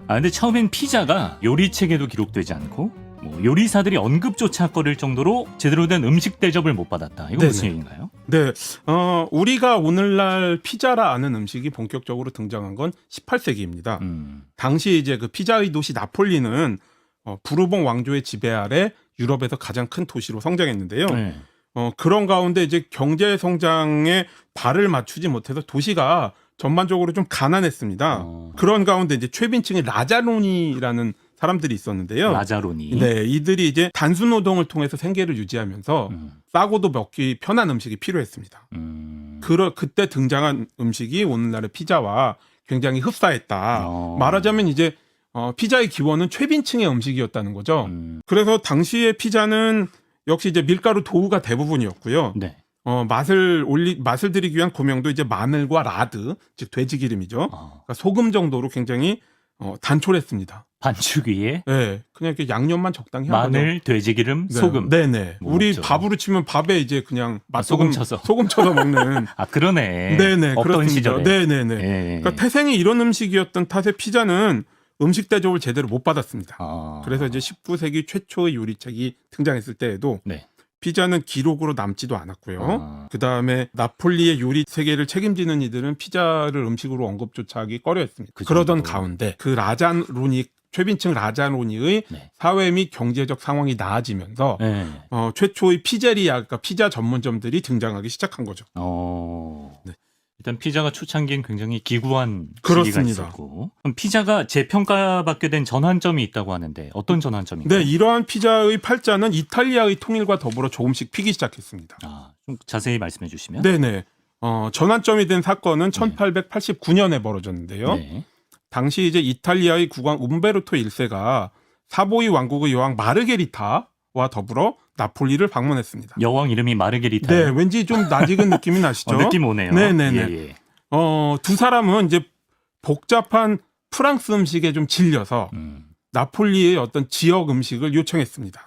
근데 처음엔 피자가 요리책에도 기록되지 않고 뭐 요리사들이 언급조차 거릴 정도로 제대로 된 음식 대접을 못 받았다. 이건 무슨 얘기인가요? 네, 우리가 오늘날 피자라 아는 음식이 본격적으로 등장한 건 18세기입니다. 당시 이제 그 피자의 도시 나폴리는 부르봉 왕조의 지배 아래 유럽에서 가장 큰 도시로 성장했는데요. 네. 그런 가운데 이제 경제 성장에 발을 맞추지 못해서 도시가 전반적으로 좀 가난했습니다. 그런 가운데 이제 최빈층의 라자로니라는 사람들이 있었는데요. 라자로니. 네, 이들이 이제 단순 노동을 통해서 생계를 유지하면서 싸고도 먹기 편한 음식이 필요했습니다. 그때 등장한 음식이 오늘날의 피자와 굉장히 흡사했다. 말하자면 이제 피자의 기원은 최빈층의 음식이었다는 거죠. 그래서 당시의 피자는 역시 이제 밀가루 도우가 대부분이었고요. 네. 맛을 들이기 위한 고명도 이제 마늘과 라드, 즉 돼지 기름이죠. 그러니까 소금 정도로 굉장히 단촐했습니다. 반죽 위에 네, 그냥 이렇게 양념만 적당히 한 마늘, 거죠. 돼지기름, 네. 소금. 네네. 뭐 우리 없죠. 밥으로 치면 밥에 이제 그냥 소금 쳐서. 소금 쳐서 먹는. 그러네. 네네. 없던 그렇습니다. 시절에. 네네네. 예. 그러니까 태생이 이런 음식이었던 탓에 피자는 음식 대접을 제대로 못 받았습니다. 그래서 이제 19세기 최초의 요리책이 등장했을 때에도 네. 피자는 기록으로 남지도 않았고요. 그 다음에 나폴리의 요리 세계를 책임지는 이들은 피자를 음식으로 언급조차 하기 꺼려했습니다. 그러던 가운데 그 최빈층 라자로니의 네. 사회 및 경제적 상황이 나아지면서 네. 최초의 피제리아, 그러니까 피자 전문점들이 등장하기 시작한 거죠. 네. 일단 피자가 초창기엔 굉장히 기구한 시기가 그렇습니다. 있었고, 그럼 피자가 재평가받게 된 전환점이 있다고 하는데 어떤 전환점인가요? 네, 이러한 피자의 팔자는 이탈리아의 통일과 더불어 조금씩 피기 시작했습니다. 좀 자세히 말씀해 주시면. 네네. 전환점이 된 사건은 1889년에 벌어졌는데요. 네. 당시 이제 이탈리아의 국왕 움베르토 1세가 사보이 왕국의 여왕 마르게리타와 더불어 나폴리를 방문했습니다. 여왕 이름이 마르게리타. 네, 왠지 좀 낯익은 느낌이 나시죠? 느낌 오네요. 네네네. 예. 두 사람은 이제 복잡한 프랑스 음식에 좀 질려서 나폴리의 어떤 지역 음식을 요청했습니다.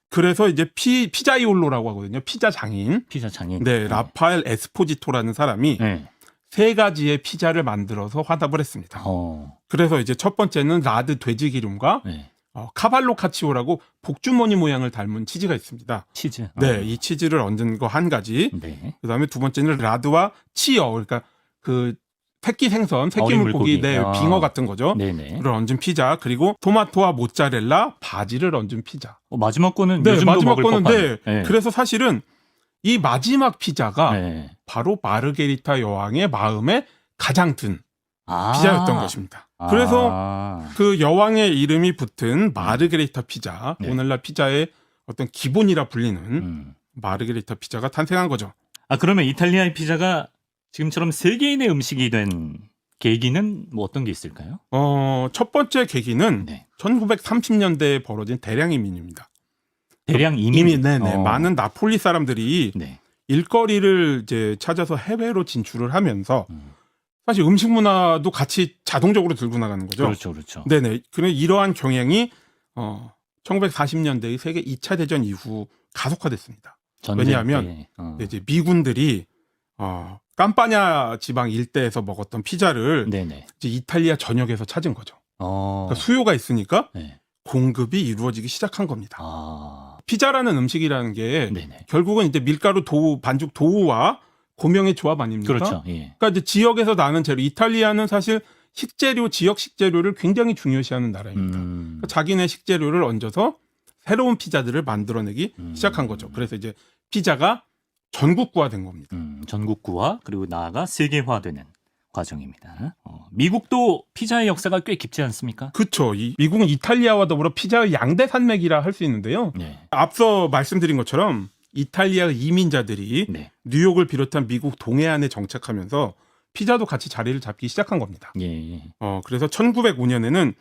그래서 이제 피자이올로라고 하거든요. 피자 장인. 피자 장인. 네, 라파엘 에스포지토라는 사람이 네. 3가지의 피자를 만들어서 화답을 했습니다. 그래서 이제 첫 번째는 라드 돼지 기름과 네. 카발로 카치오라고 복주머니 모양을 닮은 치즈가 있습니다. 치즈. 네, 이 치즈를 얹은 거 한 가지. 네. 그다음에 두 번째는 라드와 치어, 그러니까 그 새끼 생선, 새끼 어린 물고기, 물고기. 네, 빙어 같은 거죠. 네네. 를 얹은 피자, 그리고 토마토와 모짜렐라, 바지를 얹은 피자. 마지막 거는 네, 요즘도 마지막 먹을 거는 법한. 네. 그래서 사실은 이 마지막 피자가 네. 바로 마르게리타 여왕의 마음에 가장 든 피자였던 것입니다. 그래서 그 여왕의 이름이 붙은 마르게리타 피자, 네. 오늘날 피자의 어떤 기본이라 불리는 마르게리타 피자가 탄생한 거죠. 그러면 이탈리아의 피자가 지금처럼 세계인의 음식이 된 계기는 뭐 어떤 게 있을까요? 첫 번째 계기는 네. 1930년대에 벌어진 대량 이민입니다. 대량 이민. 네네. 많은 나폴리 사람들이 네. 일거리를 이제 찾아서 해외로 진출을 하면서 사실 음식 문화도 같이 자동적으로 들고 나가는 거죠. 그렇죠, 그렇죠. 네네. 그래 이러한 경향이 1940년대의 세계 2차 대전 이후 가속화됐습니다. 왜냐하면 이제 미군들이 깜파냐 지방 일대에서 먹었던 피자를 네네. 이제 이탈리아 전역에서 찾은 거죠. 그러니까 수요가 있으니까 네. 공급이 이루어지기 시작한 겁니다. 피자라는 음식이라는 게 네네. 결국은 이제 밀가루 도우, 반죽 도우와 고명의 조합 아닙니까? 그렇죠. 예. 그러니까 이제 지역에서 나는 재료, 이탈리아는 사실 식재료, 지역 식재료를 굉장히 중요시하는 나라입니다. 그러니까 자기네 식재료를 얹어서 새로운 피자들을 만들어내기 시작한 거죠. 그래서 이제 피자가 전국구화된 겁니다. 전국구화 그리고 나아가 세계화되는 과정입니다. 미국도 피자의 역사가 꽤 깊지 않습니까? 그렇죠. 미국은 이탈리아와 더불어 피자의 양대 산맥이라 할 수 있는데요. 네. 앞서 말씀드린 것처럼 이탈리아 이민자들이 네. 뉴욕을 비롯한 미국 동해안에 정착하면서 피자도 같이 자리를 잡기 시작한 겁니다. 예. 그래서 1905년에는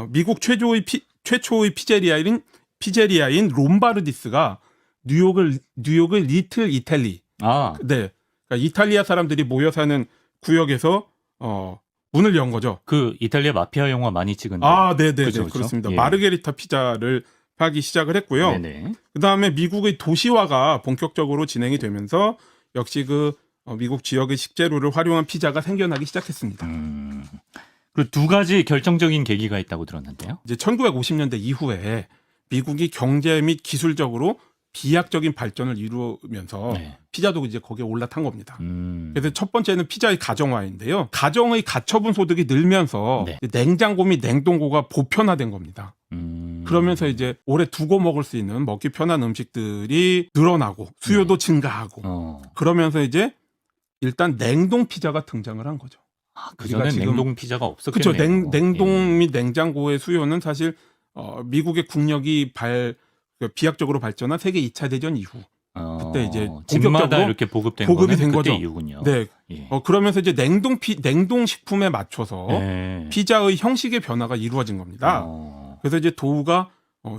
미국 최초의 피제리아인 롬바르디스가 뉴욕의 리틀 이탈리, 네, 그러니까 이탈리아 사람들이 모여 사는 구역에서 문을 연 거죠. 그 이탈리아 마피아 영화 많이 찍은. 네네, 그렇죠? 그렇습니다. 예. 마르게리타 피자를 하기 시작을 했고요. 네네. 그 다음에 미국의 도시화가 본격적으로 진행이 되면서 역시 미국 지역의 식재료를 활용한 피자가 생겨나기 시작했습니다. 그리고 두 가지 결정적인 계기가 있다고 들었는데요. 이제 1950년대 이후에 미국이 경제 및 기술적으로 비약적인 발전을 이루면서 네. 피자도 이제 거기에 올라탄 겁니다. 그래서 첫 번째는 피자의 가정화인데요. 가정의 가처분 소득이 늘면서 네. 냉장고 및 냉동고가 보편화된 겁니다. 그러면서 이제 오래 두고 먹을 수 있는 먹기 편한 음식들이 늘어나고 수요도 증가하고 그러면서 이제 일단 냉동 피자가 등장을 한 거죠. 그전엔 지금- 냉동 피자가 없었겠네요. 그렇죠. 냉동 예. 및 냉장고의 수요는 사실 미국의 국력이 비약적으로 발전한 세계 2차 대전 이후 그때 이제 집마다 본격적으로 이렇게 보급된 보급이 거는 된 그때 거죠. 이후군요. 네. 예. 그러면서 이제 냉동 식품에 맞춰서 예. 피자의 형식의 변화가 이루어진 겁니다. 그래서 이제 도우가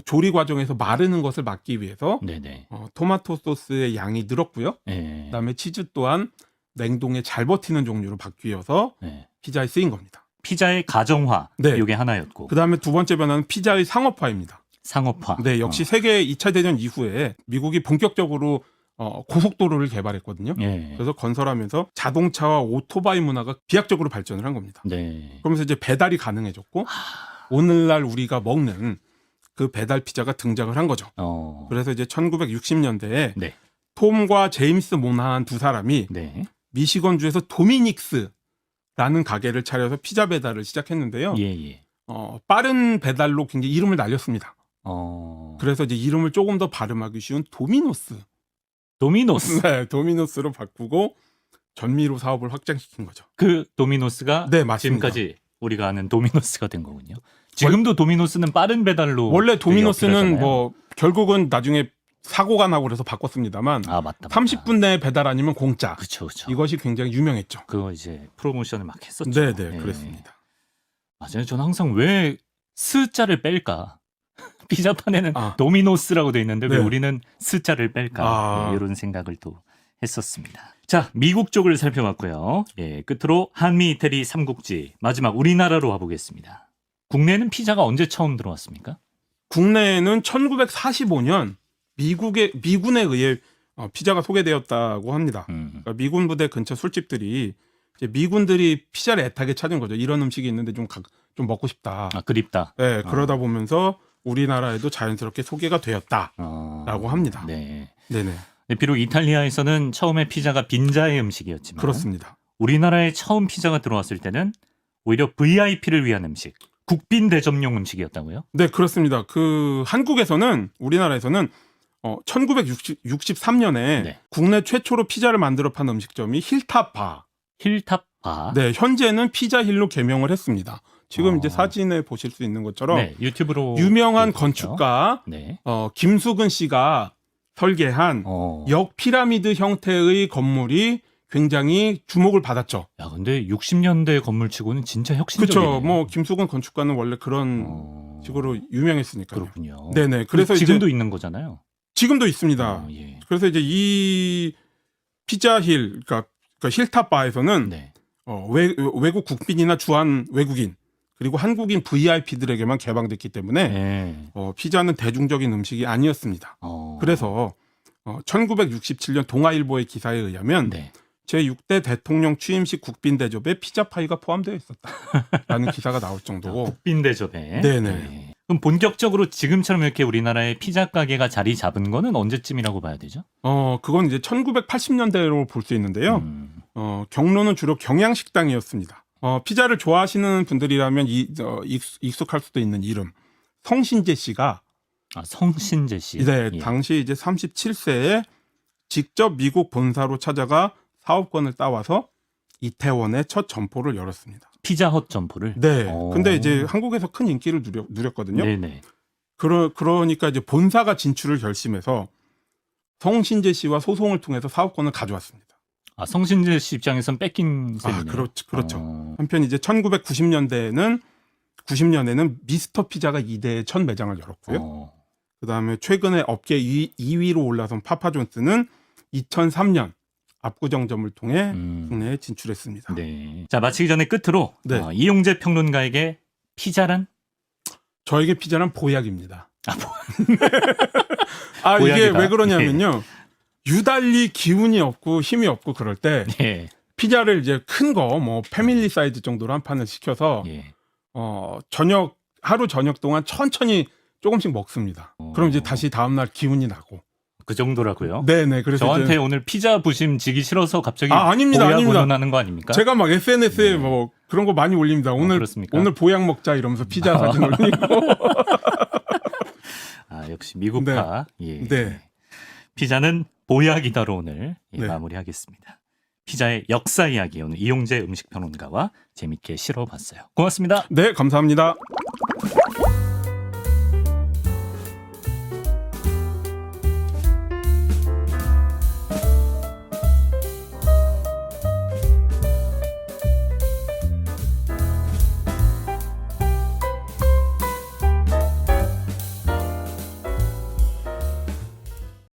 조리 과정에서 마르는 것을 막기 위해서 네네. 토마토 소스의 양이 늘었고요. 예. 그다음에 치즈 또한 냉동에 잘 버티는 종류로 바뀌어서 예. 피자에 쓰인 겁니다. 피자의 가정화 네. 이게 하나였고 그다음에 두 번째 변화는 피자의 상업화입니다. 상업화. 네, 역시 세계 2차 대전 이후에 미국이 본격적으로 고속도로를 개발했거든요. 예. 그래서 건설하면서 자동차와 오토바이 문화가 비약적으로 발전을 한 겁니다. 네. 그러면서 이제 배달이 가능해졌고 오늘날 우리가 먹는 그 배달 피자가 등장을 한 거죠. 그래서 이제 1960년대에 네. 톰과 제임스 모나한 두 사람이 네. 미시건주에서 도미닉스라는 가게를 차려서 피자 배달을 시작했는데요. 예, 예. 빠른 배달로 굉장히 이름을 날렸습니다. 그래서 이제 이름을 조금 더 발음하기 쉬운 도미노스. 도미노스. 네, 도미노스로 바꾸고 전미로 사업을 확장시킨 거죠. 그 도미노스가 네, 맞습니다. 지금까지 우리가 아는 도미노스가 된 거군요. 지금도 도미노스는 빠른 배달로 원래 도미노스는 되게 뭐 결국은 나중에 사고가 나고 그래서 바꿨습니다만 맞다. 30분 내에 배달 아니면 공짜. 그렇죠. 이것이 굉장히 유명했죠. 그거 이제 프로모션을 막 했었죠. 네, 예. 그렇습니다. 맞아요. 저는 항상 왜 스자를 뺄까? 피자판에는 아. 도미노스라고 돼 있는데 왜 네. 우리는 스자를 뺄까? 아. 예, 이런 생각을 또 했었습니다. 자, 미국 쪽을 살펴봤고요. 예, 끝으로 한미 이태리 삼국지 마지막 우리나라로 와보겠습니다. 국내는 피자가 언제 처음 들어왔습니까? 국내에는 1945년 미군에 의해 피자가 소개되었다고 합니다. 그러니까 미군 부대 근처 술집들이 이제 미군들이 피자를 애타게 찾은 거죠. 이런 음식이 있는데 좀 먹고 싶다. 그립다. 네, 그러다 보면서 우리나라에도 자연스럽게 소개가 되었다라고 합니다. 네. 네네. 비록 이탈리아에서는 처음에 피자가 빈자의 음식이었지만 그렇습니다. 우리나라에 처음 피자가 들어왔을 때는 오히려 VIP를 위한 음식, 국빈 대접용 음식이었다고요? 네, 그렇습니다. 우리나라에서는 1963년에 네. 국내 최초로 피자를 만들어 파는 음식점이 힐탑바. 힐탑바. 네, 현재는 피자힐로 개명을 했습니다. 지금 이제 사진에 보실 수 있는 것처럼 네, 유튜브로 유명한 보여주죠. 건축가 네. 김수근 씨가 설계한 역피라미드 형태의 건물이 굉장히 주목을 받았죠. 야, 근데 60년대 건물치고는 진짜 혁신적이네요. 그렇죠. 뭐 김수근 건축가는 원래 그런 식으로 유명했으니까요. 그렇군요. 네네. 그래서 지금도 이제 있는 거잖아요. 지금도 있습니다. 예. 그래서 이제 이 피자힐, 그러니까 힐탑바에서는 네. 외국 국빈이나 주한 외국인 그리고 한국인 VIP들에게만 개방됐기 때문에 네. 피자는 대중적인 음식이 아니었습니다. 그래서 1967년 동아일보의 기사에 의하면 네. 제6대 대통령 취임식 국빈 대접에 피자 파이가 포함되어 있었다라는 기사가 나올 정도고. 국빈 대접에. 네네. 네. 그럼 본격적으로 지금처럼 이렇게 우리나라에 피자 가게가 자리 잡은 거는 언제쯤이라고 봐야 되죠? 그건 이제 1980년대로 볼 수 있는데요. 경로는 주로 경양식당이었습니다. 피자를 좋아하시는 분들이라면 익숙할 수도 있는 이름. 성신재 씨가 성신재 씨. 네, 예. 당시 이제 37세에 직접 미국 본사로 찾아가 사업권을 따와서 이태원에 첫 점포를 열었습니다. 피자헛 점포를. 네. 근데 이제 한국에서 큰 인기를 누렸거든요. 네네. 그러니까 이제 본사가 진출을 결심해서 성신재 씨와 소송을 통해서 사업권을 가져왔습니다. 성신재 씨 입장에선 뺏긴 셈이네요. 그렇죠. 한편 이제 1990년대에는 미스터 피자가 2대에 첫 매장을 열었고요. 그다음에 최근에 업계 2위로 올라선 파파존스는 2003년 압구정점을 통해 국내에 진출했습니다. 네. 자, 마치기 전에 끝으로 네. 이용재 평론가에게 피자란? 저에게 피자는 보약입니다. 보약이다. 이게 왜 그러냐면요. 유달리 기운이 없고 힘이 없고 그럴 때 네. 피자를 이제 큰 거 뭐 패밀리 사이즈 정도로 한 판을 시켜서 예. 하루 저녁 동안 천천히 조금씩 먹습니다. 그럼 이제 다시 다음날 기운이 나고. 그 정도라고요? 네네. 그래서 저한테 이제 오늘 피자 부심 지기 싫어서 갑자기 아닙니다, 보약 아닙니다. 운운하는 거 아닙니까? 제가 막 SNS에 네. 뭐 그런 거 많이 올립니다. 그렇습니까? 오늘 보약 먹자 이러면서 피자 사진 올리고. 역시 미국파. 예. 네. 피자는 보약이다로 오늘 네. 마무리하겠습니다. 피자의 역사 이야기 오늘 이용재 음식평론가와 재밌게 실어봤어요. 고맙습니다. 네, 감사합니다.